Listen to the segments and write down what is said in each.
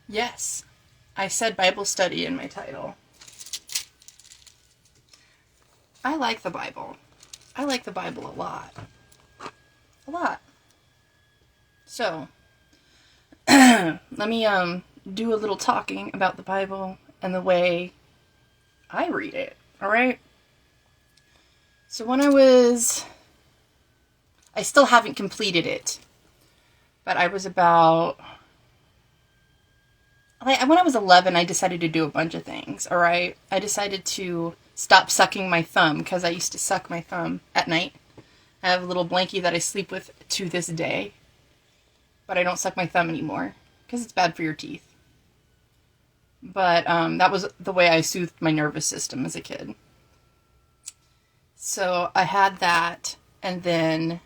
Yes, I said Bible study in my title. I like the Bible. I like the Bible a lot. A lot. So, let me do a little talking about the Bible and the way I read it. All right? So when I still haven't completed it, but I was about, when I was 11, I decided to do a bunch of things, all right? I decided to stop sucking my thumb, because I used to suck my thumb at night. I have a little blankie that I sleep with to this day, but I don't suck my thumb anymore, because it's bad for your teeth. But that was the way I soothed my nervous system as a kid. So I had that, and then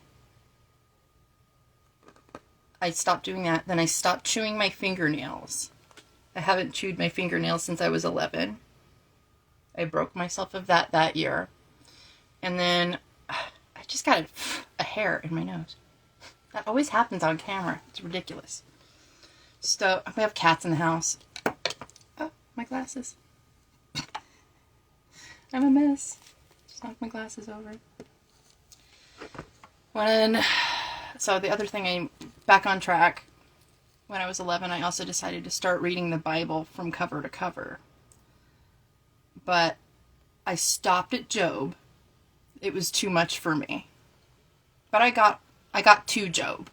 I stopped doing that. Then I stopped chewing my fingernails. I haven't chewed my fingernails since I was 11. I broke myself of that year. And then I just got a hair in my nose. That always happens on camera. It's ridiculous. So we have cats in the house. Oh, my glasses. I'm a mess. Just knocked my glasses over. So the other thing, back on track. When I was 11, I also decided to start reading the Bible from cover to cover. But I stopped at Job. It was too much for me. But I got to Job.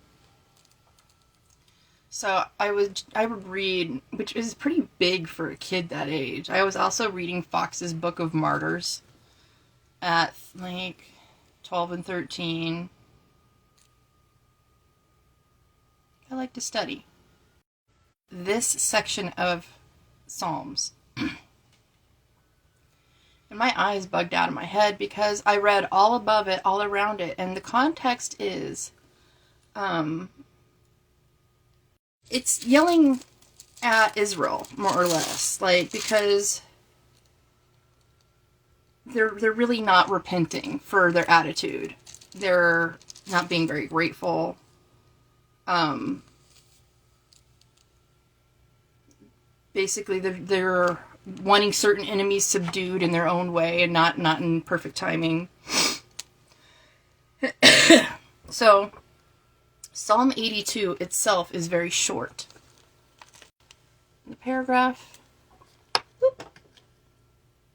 So I would read, which is pretty big for a kid that age. I was also reading Fox's Book of Martyrs at like 12 and 13. I like to study this section of Psalms. And my eyes bugged out of my head because I read all above it, all around it, and the context is, it's yelling at Israel, more or less, like, because they're really not repenting for their attitude. They're not being very grateful. Basically, they're wanting certain enemies subdued in their own way and not in perfect timing. So, Psalm 82 itself is very short. The paragraph...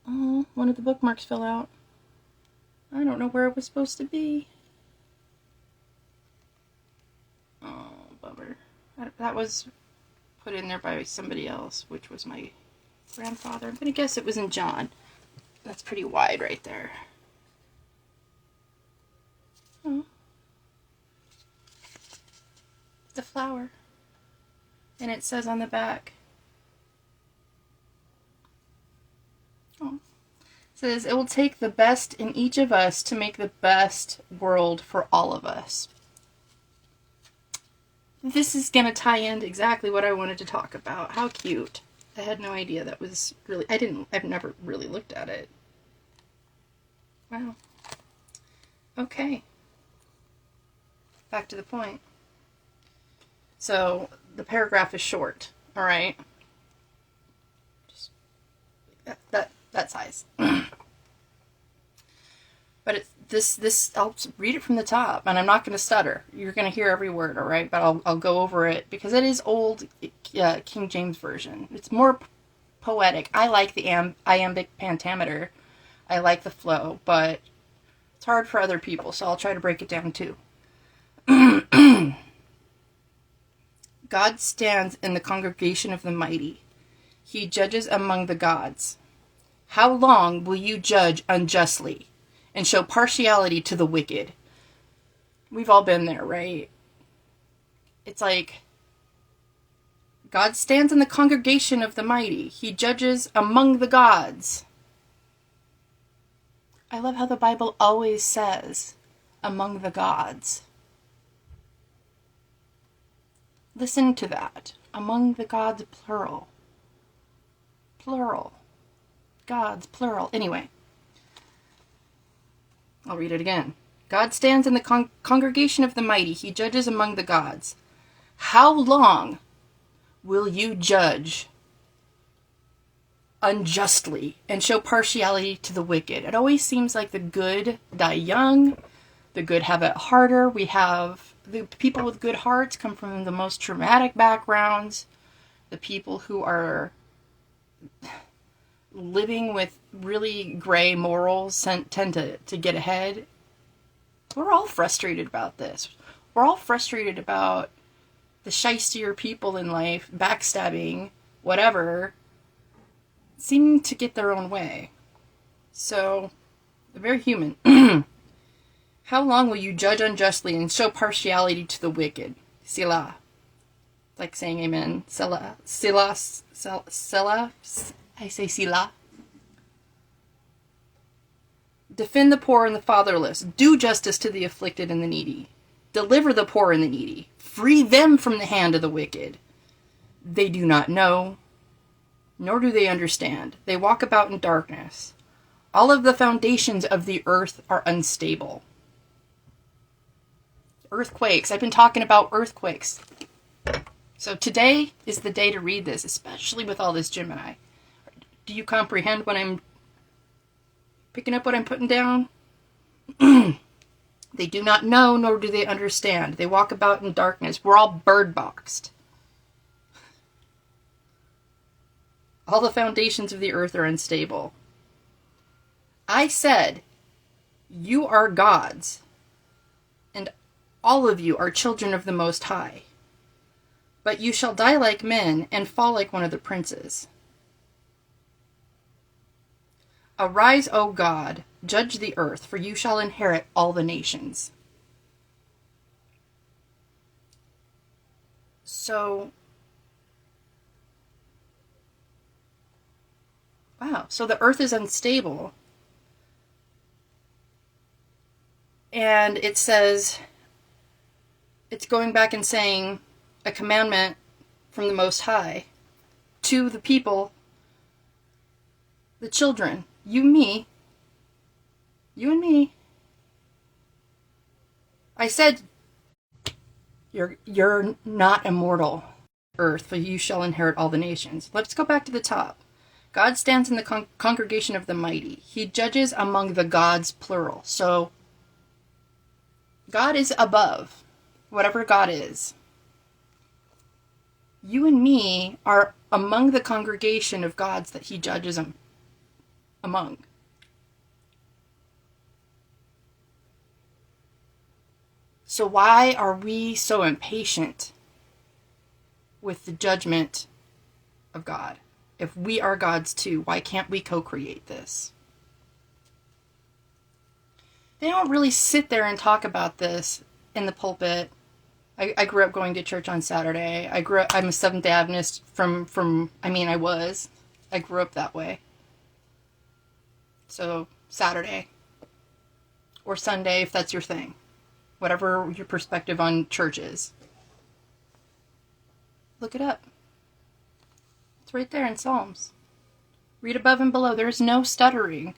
Oh, one of the bookmarks fell out. I don't know where it was supposed to be. Oh, bummer. That was put in there by somebody else, which was my grandfather. I'm going to guess it was in John. That's pretty wide right there. Oh. It's a flower. And it says on the back. Oh. It says, it will take the best in each of us to make the best world for all of us. This is going to tie into exactly what I wanted to talk about. How cute. I had no idea that was really... I've never really looked at it. Wow. Okay. Back to the point. So, the paragraph is short. Alright? Just... That size. But I'll read it from the top, and I'm not going to stutter. You're going to hear every word, all right? But I'll go over it, because it is old King James Version. It's more poetic. I like the iambic pentameter. I like the flow, but it's hard for other people, so I'll try to break it down too. God stands in the congregation of the mighty. He judges among the gods. How long will you judge unjustly and show partiality to the wicked? We've all been there, right? It's like, God stands in the congregation of the mighty. He judges among the gods. I love how the Bible always says, among the gods. Listen to that. Among the gods, plural. Plural. Gods, plural. Anyway. I'll read it again. God stands in the congregation of the mighty. He judges among the gods. How long will you judge unjustly and show partiality to the wicked? It always seems like the good die young, the good have it harder. We have the people with good hearts come from the most traumatic backgrounds. The people who are living with really gray morals tend to get ahead. We're all frustrated about this. We're all frustrated about the shystier people in life, backstabbing, whatever, seeming to get their own way. So, they're very human. How long will you judge unjustly and show partiality to the wicked? Selah. It's like saying amen. Selah. Selah. Selah. I say Selah. Defend the poor and the fatherless. Do justice to the afflicted and the needy. Deliver the poor and the needy. Free them from the hand of the wicked. They do not know, nor do they understand. They walk about in darkness. All of the foundations of the earth are unstable. Earthquakes. I've been talking about earthquakes. So today is the day to read this, especially with all this Gemini. Do you comprehend what I'm picking up, what I'm putting down? They do not know, nor do they understand. They walk about in darkness. We're all bird-boxed. All the foundations of the earth are unstable. I said, you are gods, and all of you are children of the Most High. But you shall die like men and fall like one of the princes. Arise, O God, judge the earth, for you shall inherit all the nations. So, wow, so the earth is unstable. And it says, it's going back and saying a commandment from the Most High to the people, the children, you and me. I said, you're not immortal, earth, for you shall inherit all the nations. Let's go back to the top. God stands in the congregation of the mighty. He judges among the gods, plural. So, God is above, whatever God is. You and me are among the congregation of gods that he judges among. So why are we so impatient with the judgment of God? If we are gods too, why can't we co-create this? They don't really sit there and talk about this in the pulpit. I grew up going to church on Saturday. I'm a Seventh-day Adventist I was. I grew up that way. So, Saturday. Or Sunday, if that's your thing. Whatever your perspective on church is. Look it up. It's right there in Psalms. Read above and below. There is no stuttering.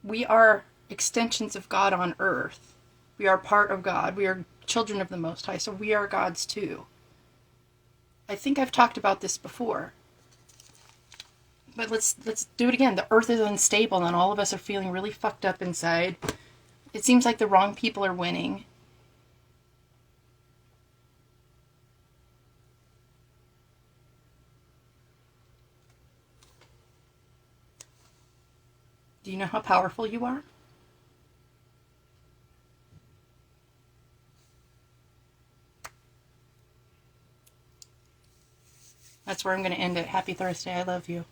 We are extensions of God on earth. We are part of God. We are children of the Most High, so we are gods too. I think I've talked about this before. But let's do it again. The earth is unstable and all of us are feeling really fucked up inside. It seems like the wrong people are winning. Do you know how powerful you are? That's where I'm going to end it. Happy Thursday. I love you.